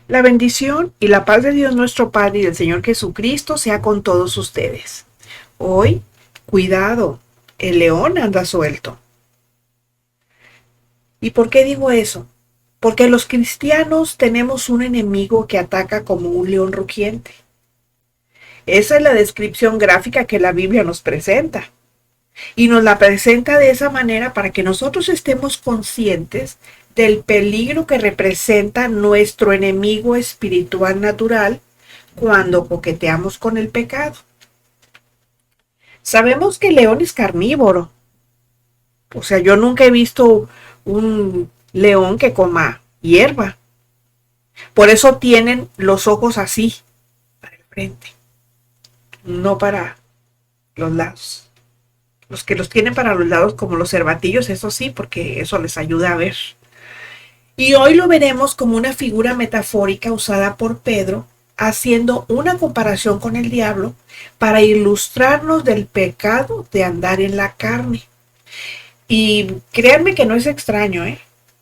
La bendición y la paz de Dios nuestro Padre y del Señor Jesucristo sea con todos ustedes. Hoy, cuidado, el león anda suelto. ¿Y por qué digo eso? Porque los cristianos tenemos un enemigo que ataca como un león rugiente. Esa es la descripción gráfica que la Biblia nos presenta. Y nos la presenta de esa manera para que nosotros estemos conscientes del peligro que representa nuestro enemigo espiritual natural cuando coqueteamos con el pecado. Sabemos que el león es carnívoro. O sea, yo nunca he visto un león que coma hierba. Por eso tienen los ojos así, para el frente, no para los lados. Los que los tienen para los lados como los cervatillos, eso sí, porque eso les ayuda a ver. Y hoy lo veremos como una figura metafórica usada por Pedro, haciendo una comparación con el diablo para ilustrarnos del pecado de andar en la carne. Y créanme que no es extraño,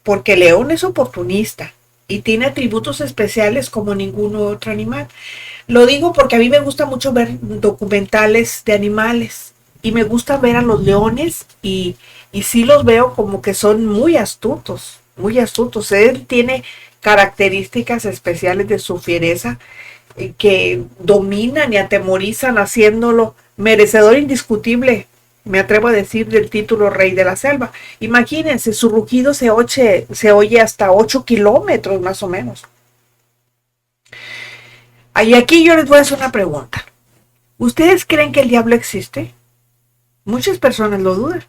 porque el león es oportunista y tiene atributos especiales como ningún otro animal. Lo digo porque a mí me gusta mucho ver documentales de animales y me gusta ver a los leones y sí los veo como que son muy astutos, muy astutos. Él tiene características especiales de su fiereza que dominan y atemorizan, haciéndolo merecedor indiscutible, me atrevo a decir, del título Rey de la Selva. Imagínense, su rugido se oye hasta 8 kilómetros más o menos. Y aquí yo les voy a hacer una pregunta. ¿Ustedes creen que el diablo existe? Muchas personas lo dudan.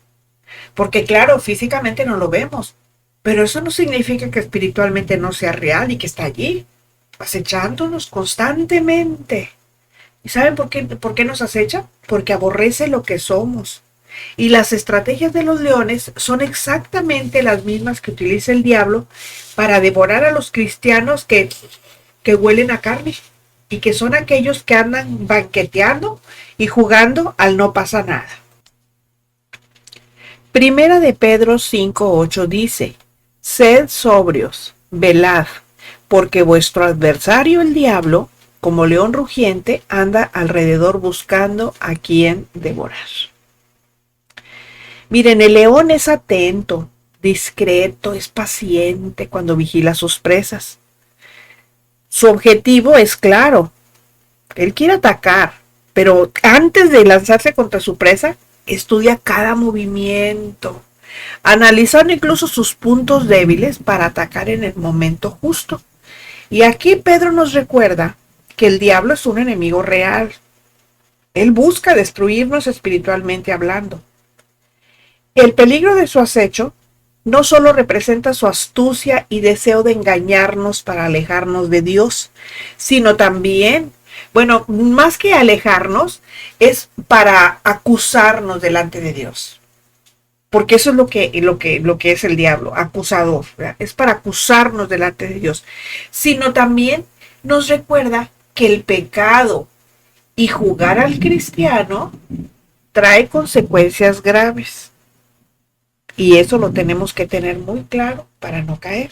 Porque claro, físicamente no lo vemos. Pero eso no significa que espiritualmente no sea real y que está allí, acechándonos constantemente. ¿Y saben por qué nos acecha? Porque aborrece lo que somos. Y las estrategias de los leones son exactamente las mismas que utiliza el diablo para devorar a los cristianos que huelen a carne y que son aquellos que andan banqueteando y jugando al no pasa nada. Primera de Pedro 5:8 dice: sed sobrios, velad, porque vuestro adversario el diablo, como león rugiente, anda alrededor buscando a quien devorar. Miren, el león es atento, discreto, es paciente cuando vigila sus presas. Su objetivo es claro. Él quiere atacar, pero antes de lanzarse contra su presa, estudia cada movimiento, analizando incluso sus puntos débiles para atacar en el momento justo. Y aquí Pedro nos recuerda que el diablo es un enemigo real. Él busca destruirnos espiritualmente hablando. El peligro de su acecho no solo representa su astucia y deseo de engañarnos para alejarnos de Dios, sino también, bueno, más que alejarnos, es para acusarnos delante de Dios. Porque eso es lo que es el diablo, acusador, ¿verdad? Es para acusarnos delante de Dios. Sino también nos recuerda que el pecado y jugar al cristiano trae consecuencias graves. Y eso lo tenemos que tener muy claro para no caer.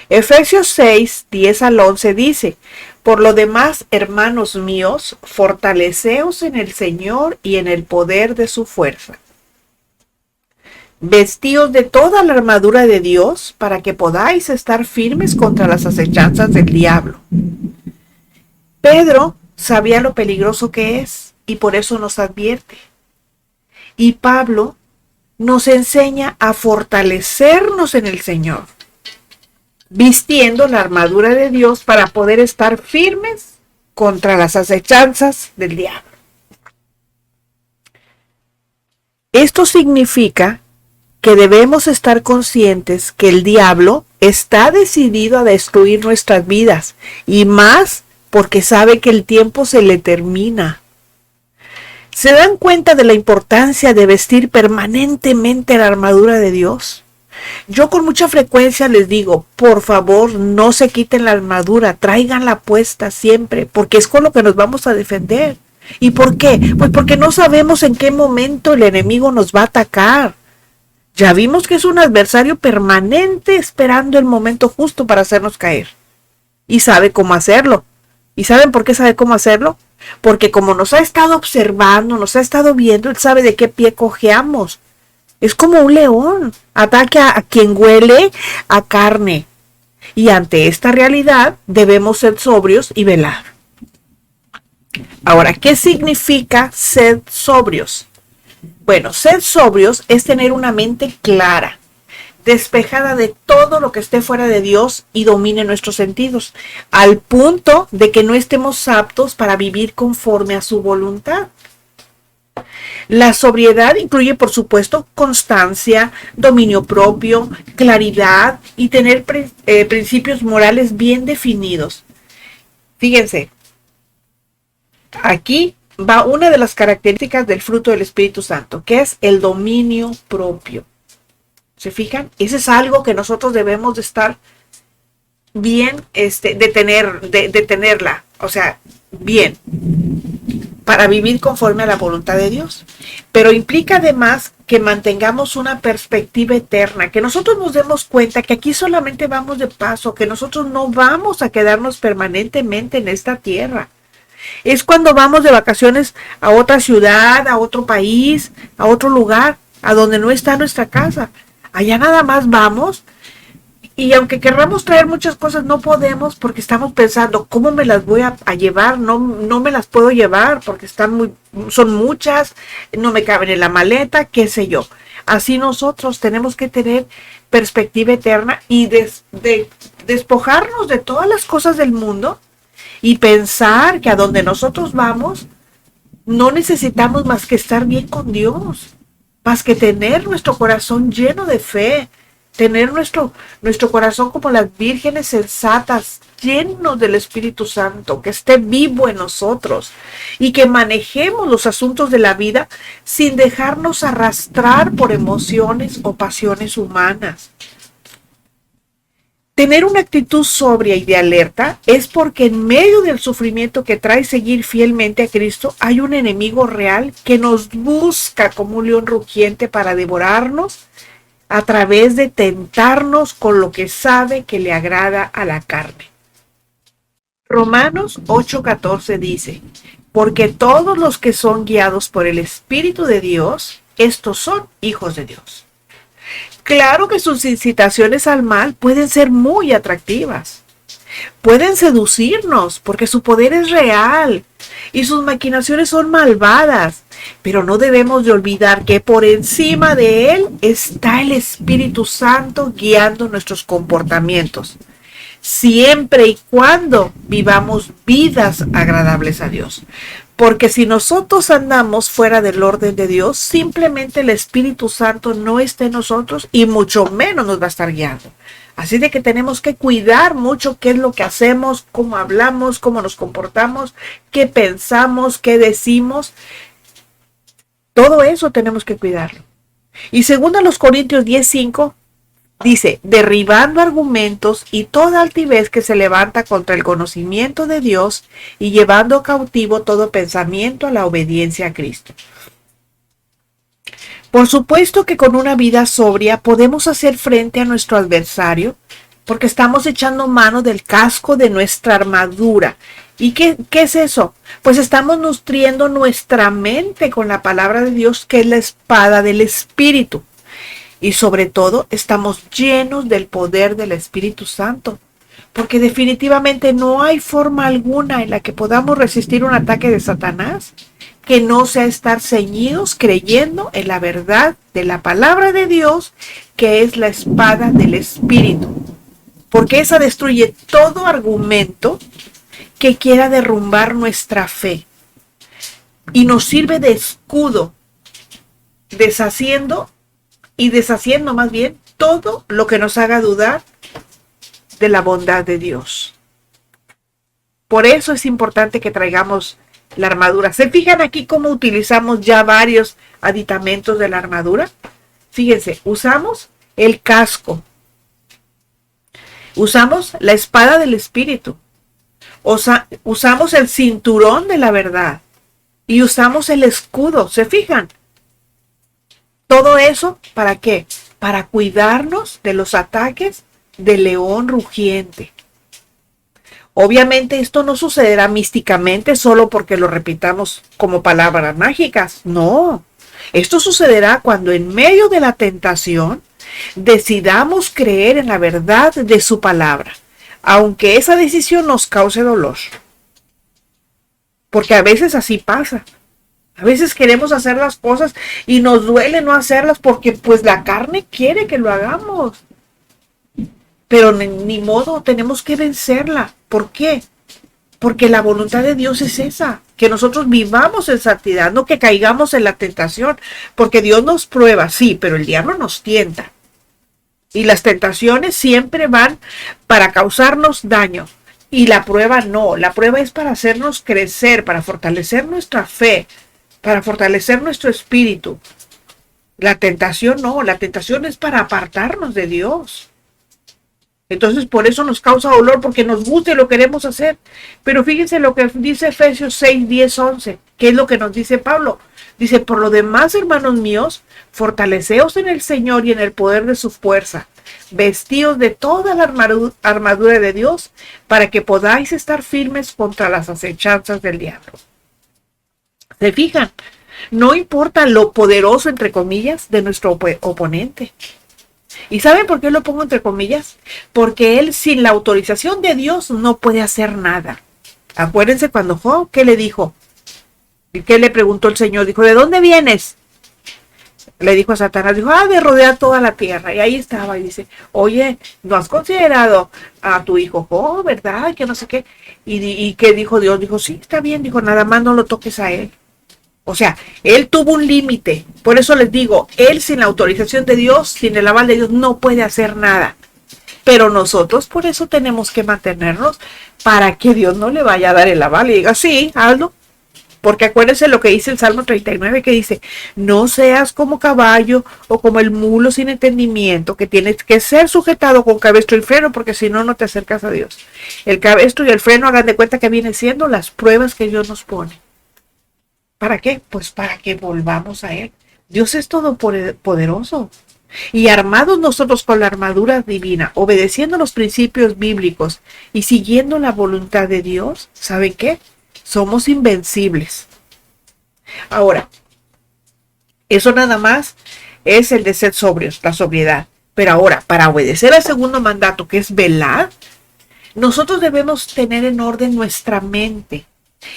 Efesios 6, 10 al 11 dice: por lo demás, hermanos míos, fortaleceos en el Señor y en el poder de su fuerza. Vestíos de toda la armadura de Dios para que podáis estar firmes contra las acechanzas del diablo. Pedro sabía lo peligroso que es y por eso nos advierte. Y Pablo nos enseña a fortalecernos en el Señor, vistiendo la armadura de Dios para poder estar firmes contra las acechanzas del diablo. Esto significa que debemos estar conscientes que el diablo está decidido a destruir nuestras vidas, y más porque sabe que el tiempo se le termina. ¿Se dan cuenta de la importancia de vestir permanentemente la armadura de Dios? Yo con mucha frecuencia les digo, por favor, no se quiten la armadura, tráiganla puesta siempre, porque es con lo que nos vamos a defender. ¿Y por qué? Pues porque no sabemos en qué momento el enemigo nos va a atacar. Ya vimos que es un adversario permanente esperando el momento justo para hacernos caer. y sabe cómo hacerlo. ¿Y saben por qué sabe cómo hacerlo? Porque como nos ha estado observando, nos ha estado viendo, él sabe de qué pie cojeamos. Es como un león, ataca a quien huele a carne. Y ante esta realidad debemos ser sobrios y velar. Ahora, ¿qué significa ser sobrios? Bueno, ser sobrios es tener una mente clara, despejada de todo lo que esté fuera de Dios y domine nuestros sentidos, al punto de que no estemos aptos para vivir conforme a su voluntad. La sobriedad incluye, por supuesto, constancia, dominio propio, claridad y tener principios morales bien definidos. Fíjense, aquí va una de las características del fruto del Espíritu Santo, que es el dominio propio. ¿Se fijan? Ese es algo que nosotros debemos de estar bien, de tenerla, o sea, bien, para vivir conforme a la voluntad de Dios. Pero implica además que mantengamos una perspectiva eterna, que nosotros nos demos cuenta que aquí solamente vamos de paso, que nosotros no vamos a quedarnos permanentemente en esta tierra. Es cuando vamos de vacaciones a otra ciudad, a otro país, a otro lugar, a donde no está nuestra casa. Allá nada más vamos y aunque querramos traer muchas cosas no podemos porque estamos pensando cómo me las voy a llevar, no me las puedo llevar porque son muchas, no me caben en la maleta, qué sé yo. Así nosotros tenemos que tener perspectiva eterna y despojarnos de todas las cosas del mundo y pensar que a donde nosotros vamos no necesitamos más que estar bien con Dios, más que tener nuestro corazón lleno de fe, tener nuestro corazón como las vírgenes sensatas, llenos del Espíritu Santo, que esté vivo en nosotros y que manejemos los asuntos de la vida sin dejarnos arrastrar por emociones o pasiones humanas. Tener una actitud sobria y de alerta es porque en medio del sufrimiento que trae seguir fielmente a Cristo hay un enemigo real que nos busca como un león rugiente para devorarnos a través de tentarnos con lo que sabe que le agrada a la carne. Romanos 8:14 dice, porque todos los que son guiados por el Espíritu de Dios, estos son hijos de Dios. Claro que sus incitaciones al mal pueden ser muy atractivas. Pueden seducirnos porque su poder es real y sus maquinaciones son malvadas. Pero no debemos de olvidar que por encima de él está el Espíritu Santo guiando nuestros comportamientos, siempre y cuando vivamos vidas agradables a Dios. Porque si nosotros andamos fuera del orden de Dios, simplemente el Espíritu Santo no está en nosotros y mucho menos nos va a estar guiando. Así de que tenemos que cuidar mucho qué es lo que hacemos, cómo hablamos, cómo nos comportamos, qué pensamos, qué decimos. Todo eso tenemos que cuidarlo. Y según a los Corintios 10:5, dice, derribando argumentos y toda altivez que se levanta contra el conocimiento de Dios y llevando cautivo todo pensamiento a la obediencia a Cristo. Por supuesto que con una vida sobria podemos hacer frente a nuestro adversario porque estamos echando mano del casco de nuestra armadura. ¿Y qué es eso? Pues estamos nutriendo nuestra mente con la palabra de Dios, que es la espada del Espíritu. Y sobre todo, estamos llenos del poder del Espíritu Santo. Porque definitivamente no hay forma alguna en la que podamos resistir un ataque de Satanás que no sea estar ceñidos creyendo en la verdad de la palabra de Dios, que es la espada del Espíritu. Porque esa destruye todo argumento que quiera derrumbar nuestra fe y nos sirve de escudo, deshaciendo más bien todo lo que nos haga dudar de la bondad de Dios. Por eso es importante que traigamos la armadura. ¿Se fijan aquí cómo utilizamos ya varios aditamentos de la armadura? Fíjense, usamos el casco, usamos la espada del Espíritu, usamos el cinturón de la verdad y usamos el escudo. ¿Se fijan? Todo eso, ¿para qué? Para cuidarnos de los ataques del león rugiente. Obviamente esto no sucederá místicamente solo porque lo repitamos como palabras mágicas. No, esto sucederá cuando en medio de la tentación decidamos creer en la verdad de su palabra, aunque esa decisión nos cause dolor. Porque a veces así pasa. A veces queremos hacer las cosas y nos duele no hacerlas porque pues la carne quiere que lo hagamos. Pero ni modo, tenemos que vencerla. ¿Por qué? Porque la voluntad de Dios es esa, que nosotros vivamos en santidad, no que caigamos en la tentación, porque Dios nos prueba, sí, pero el diablo nos tienta. Y las tentaciones siempre van para causarnos daño. Y la prueba no, la prueba es para hacernos crecer, para fortalecer nuestra fe, para fortalecer nuestro espíritu. La tentación no, la tentación es para apartarnos de Dios. Entonces por eso nos causa dolor, porque nos gusta y lo queremos hacer. Pero fíjense lo que dice Efesios 6, 10, 11, que es lo que nos dice Pablo. Dice, por lo demás, hermanos míos, fortaleceos en el Señor y en el poder de su fuerza. Vestíos de toda la armadura de Dios para que podáis estar firmes contra las acechanzas del diablo. ¿Se fijan? No importa lo poderoso, entre comillas, de nuestro oponente. ¿Y saben por qué lo pongo entre comillas? Porque él sin la autorización de Dios no puede hacer nada. Acuérdense cuando Job, ¿qué le dijo? ¿Y qué le preguntó el Señor? Dijo, ¿de dónde vienes? Le dijo a Satanás, dijo, de rodear toda la tierra. Y ahí estaba y dice, oye, ¿no has considerado a tu hijo Job, verdad? Que no sé qué. ¿Y qué dijo Dios? Dijo, sí, está bien. Dijo, nada más no lo toques a él. O sea, él tuvo un límite. Por eso les digo, él sin la autorización de Dios, sin el aval de Dios, no puede hacer nada. Pero nosotros por eso tenemos que mantenernos para que Dios no le vaya a dar el aval y diga, sí, hazlo. Porque acuérdense lo que dice el Salmo 39, que dice, no seas como caballo o como el mulo sin entendimiento, que tienes que ser sujetado con cabestro y freno, porque si no, no te acercas a Dios. El cabestro y el freno, hagan de cuenta que vienen siendo las pruebas que Dios nos pone. ¿Para qué? Pues para que volvamos a Él. Dios es todopoderoso. Y armados nosotros con la armadura divina, obedeciendo los principios bíblicos y siguiendo la voluntad de Dios, ¿saben qué? Somos invencibles. Ahora, eso nada más es el de ser sobrios, la sobriedad. Pero ahora, para obedecer al segundo mandato, que es velar, nosotros debemos tener en orden nuestra mente.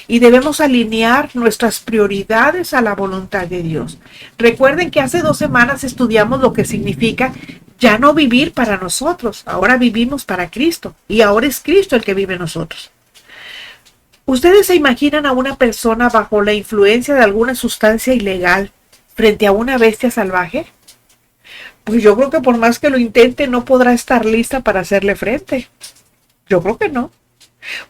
Y debemos alinear nuestras prioridades a la voluntad de Dios. Recuerden que hace 2 semanas estudiamos lo que significa ya no vivir para nosotros. Ahora vivimos para Cristo. Y ahora es Cristo el que vive en nosotros. ¿Ustedes se imaginan a una persona bajo la influencia de alguna sustancia ilegal frente a una bestia salvaje? Pues yo creo que por más que lo intente no podrá estar lista para hacerle frente. Yo creo que no.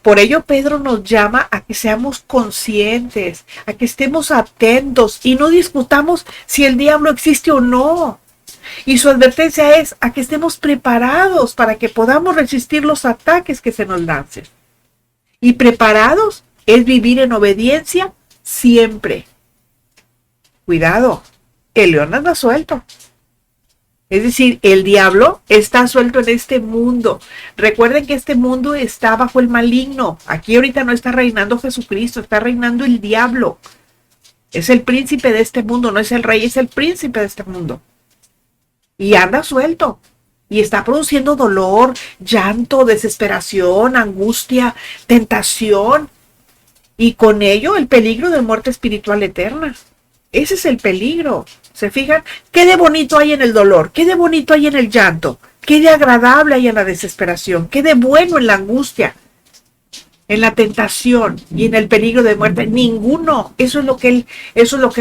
Por ello Pedro nos llama a que seamos conscientes, a que estemos atentos y no discutamos si el diablo existe o no. Y su advertencia es a que estemos preparados para que podamos resistir los ataques que se nos lancen. Y preparados es vivir en obediencia siempre. Cuidado, el león anda suelto. Es decir, el diablo está suelto en este mundo. Recuerden que este mundo está bajo el maligno. Aquí ahorita no está reinando Jesucristo, está reinando el diablo. Es el príncipe de este mundo, no es el rey, es el príncipe de este mundo. Y anda suelto. Y está produciendo dolor, llanto, desesperación, angustia, tentación. Y con ello el peligro de muerte espiritual eterna. Ese es el peligro. ¿Se fijan? ¿Qué de bonito hay en el dolor? ¿Qué de bonito hay en el llanto? ¿Qué de agradable hay en la desesperación? ¿Qué de bueno en la angustia? En la tentación y en el peligro de muerte. Ninguno. Eso es lo que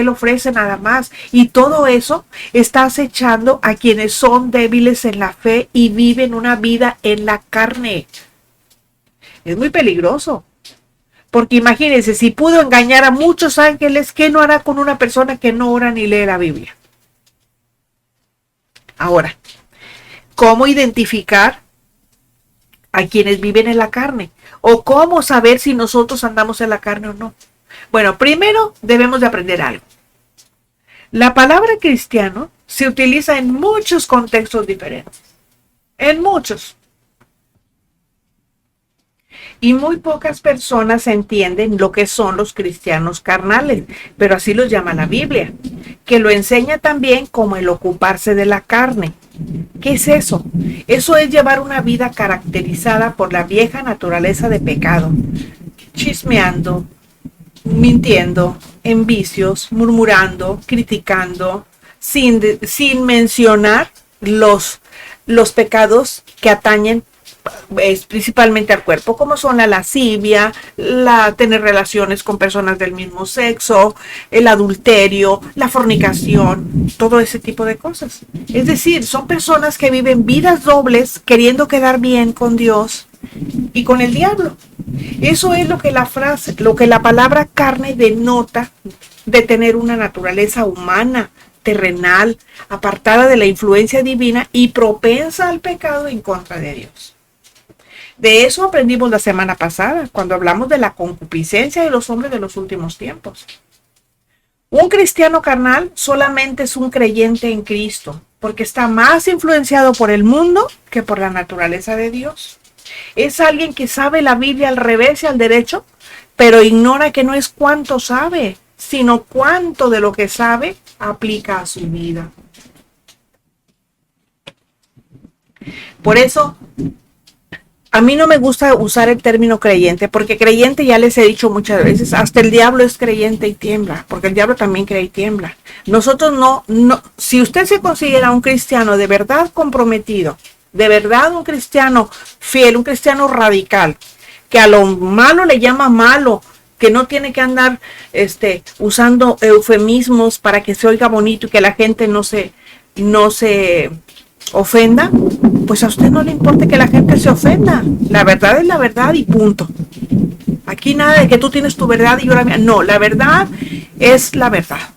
él ofrece nada más. Y todo eso está acechando a quienes son débiles en la fe y viven una vida en la carne. Es muy peligroso. Porque imagínense, si pudo engañar a muchos ángeles, ¿qué no hará con una persona que no ora ni lee la Biblia? Ahora, ¿cómo identificar a quienes viven en la carne? ¿O cómo saber si nosotros andamos en la carne o no? Bueno, primero debemos de aprender algo. La palabra cristiano se utiliza en muchos contextos diferentes. En muchos. Y muy pocas personas entienden lo que son los cristianos carnales, pero así los llama la Biblia, que lo enseña también como el ocuparse de la carne. ¿Qué es eso? Eso es llevar una vida caracterizada por la vieja naturaleza de pecado, chismeando, mintiendo, en vicios, murmurando, criticando, sin mencionar los pecados que atañen principalmente al cuerpo, como son la lascivia, tener relaciones con personas del mismo sexo, el adulterio, la fornicación, todo ese tipo de cosas. Es decir, son personas que viven vidas dobles queriendo quedar bien con Dios y con el diablo. Eso es lo que la palabra carne denota, de tener una naturaleza humana, terrenal, apartada de la influencia divina y propensa al pecado en contra de Dios. De eso aprendimos la semana pasada, cuando hablamos de la concupiscencia de los hombres de los últimos tiempos. Un cristiano carnal solamente es un creyente en Cristo, porque está más influenciado por el mundo que por la naturaleza de Dios. Es alguien que sabe la Biblia al revés y al derecho, pero ignora que no es cuánto sabe, sino cuánto de lo que sabe aplica a su vida. Por eso, a mí no me gusta usar el término creyente, porque creyente, ya les he dicho muchas veces, hasta el diablo es creyente y tiembla, porque el diablo también cree y tiembla. Nosotros no, si usted se considera un cristiano de verdad comprometido, de verdad un cristiano fiel, un cristiano radical, que a lo malo le llama malo, que no tiene que andar usando eufemismos para que se oiga bonito y que la gente no se ofenda, pues a usted no le importa que la gente se ofenda. La verdad es la verdad y punto. Aquí nada de que tú tienes tu verdad y yo la mía. No, la verdad es la verdad.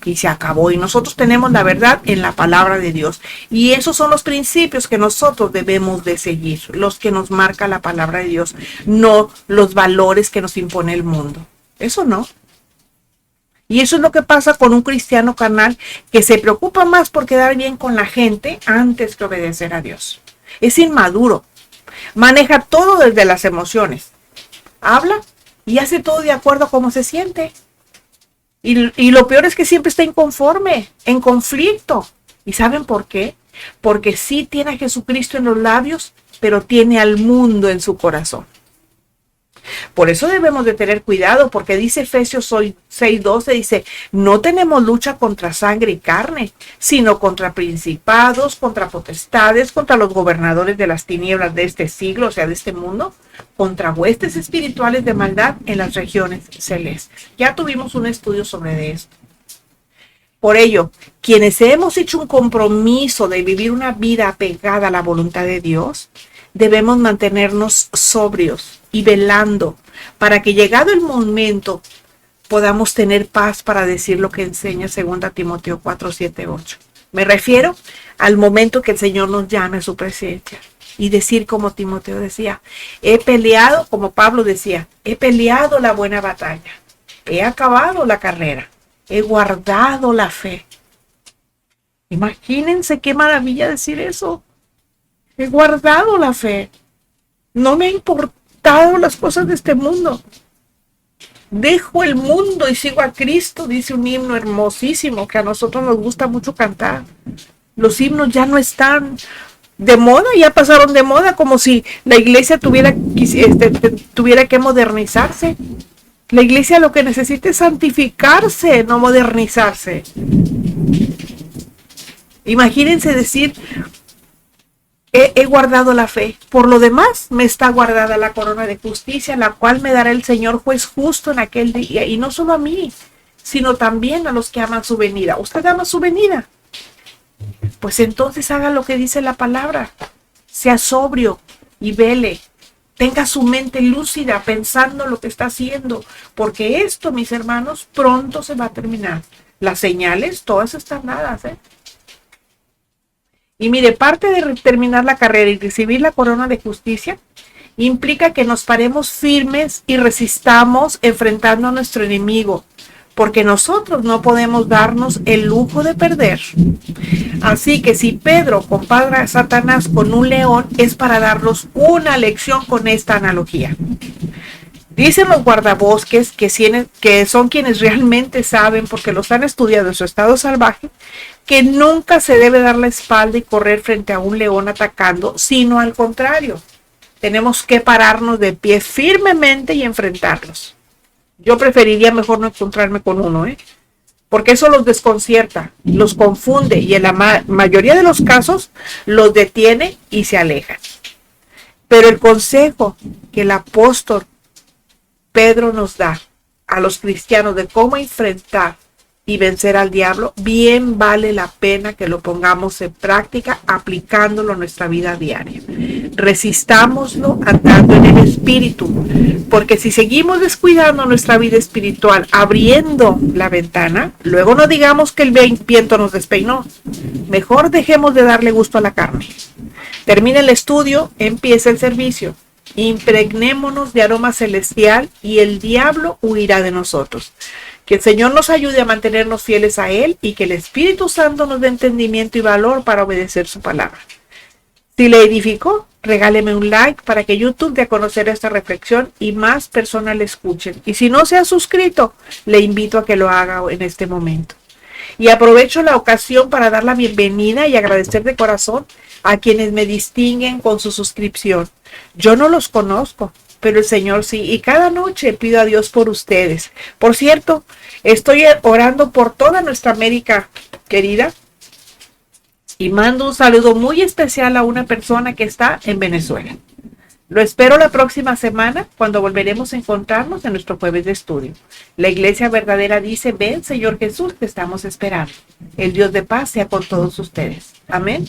Y se acabó. Y nosotros tenemos la verdad en la palabra de Dios. Y esos son los principios que nosotros debemos de seguir, los que nos marca la palabra de Dios, no los valores que nos impone el mundo. Eso no. Y eso es lo que pasa con un cristiano carnal que se preocupa más por quedar bien con la gente antes que obedecer a Dios. Es inmaduro. Maneja todo desde las emociones. Habla y hace todo de acuerdo a cómo se siente. Y lo peor es que siempre está inconforme, en conflicto. ¿Y saben por qué? Porque sí tiene a Jesucristo en los labios, pero tiene al mundo en su corazón. Por eso debemos de tener cuidado, porque dice Efesios 6:12, dice, no tenemos lucha contra sangre y carne, sino contra principados, contra potestades, contra los gobernadores de las tinieblas de este siglo, o sea, de este mundo, contra huestes espirituales de maldad en las regiones celestes. Ya tuvimos un estudio sobre esto. Por ello, quienes hemos hecho un compromiso de vivir una vida apegada a la voluntad de Dios, debemos mantenernos sobrios y velando para que llegado el momento podamos tener paz para decir lo que enseña 2 Timoteo 4:7-8. Me refiero al momento que el Señor nos llame a su presencia y decir como Timoteo decía, he peleado, como Pablo decía, he peleado la buena batalla, he acabado la carrera, he guardado la fe. Imagínense qué maravilla decir eso. He guardado la fe. No me ha importado las cosas de este mundo. Dejo el mundo y sigo a Cristo, dice un himno hermosísimo que a nosotros nos gusta mucho cantar. Los himnos ya no están de moda, ya pasaron de moda, como si la iglesia tuviera que modernizarse. La iglesia lo que necesita es santificarse, no modernizarse. Imagínense decir, he guardado la fe. Por lo demás, me está guardada la corona de justicia, la cual me dará el Señor juez justo en aquel día. Y no solo a mí, sino también a los que aman su venida. ¿Usted ama su venida? Pues entonces haga lo que dice la palabra. Sea sobrio y vele. Tenga su mente lúcida pensando lo que está haciendo. Porque esto, mis hermanos, pronto se va a terminar. Las señales, todas están dadas, Y mire, parte de terminar la carrera y recibir la corona de justicia implica que nos paremos firmes y resistamos enfrentando a nuestro enemigo, porque nosotros no podemos darnos el lujo de perder. Así que si Pedro compara a Satanás con un león, es para darnos una lección con esta analogía. Dicen los guardabosques que son quienes realmente saben, porque los han estudiado en su estado salvaje, que nunca se debe dar la espalda y correr frente a un león atacando, sino al contrario. Tenemos que pararnos de pie firmemente y enfrentarlos. Yo preferiría mejor no encontrarme con uno, porque eso los desconcierta, los confunde y en la mayoría de los casos los detiene y se alejan. Pero el consejo que el apóstol Pedro nos da a los cristianos de cómo enfrentar y vencer al diablo, bien vale la pena que lo pongamos en práctica aplicándolo a nuestra vida diaria. Resistámoslo andando en el espíritu, porque si seguimos descuidando nuestra vida espiritual, abriendo la ventana, luego no digamos que el viento nos despeinó. Mejor dejemos de darle gusto a la carne. Termina el estudio, empieza el servicio. Impregnémonos de aroma celestial y el diablo huirá de nosotros. Que el Señor nos ayude a mantenernos fieles a Él y que el Espíritu Santo nos dé entendimiento y valor para obedecer su palabra. Si le edificó, regáleme un like para que YouTube dé a conocer esta reflexión y más personas la escuchen. Y si no se ha suscrito, le invito a que lo haga en este momento. Y aprovecho la ocasión para dar la bienvenida y agradecer de corazón a quienes me distinguen con su suscripción. Yo no los conozco, pero el Señor sí, y cada noche pido a Dios por ustedes. Por cierto, estoy orando por toda nuestra América querida y mando un saludo muy especial a una persona que está en Venezuela. Lo espero la próxima semana cuando volveremos a encontrarnos en nuestro jueves de estudio. La Iglesia Verdadera dice: ven, Señor Jesús, te estamos esperando. El Dios de paz sea con todos ustedes. Amén.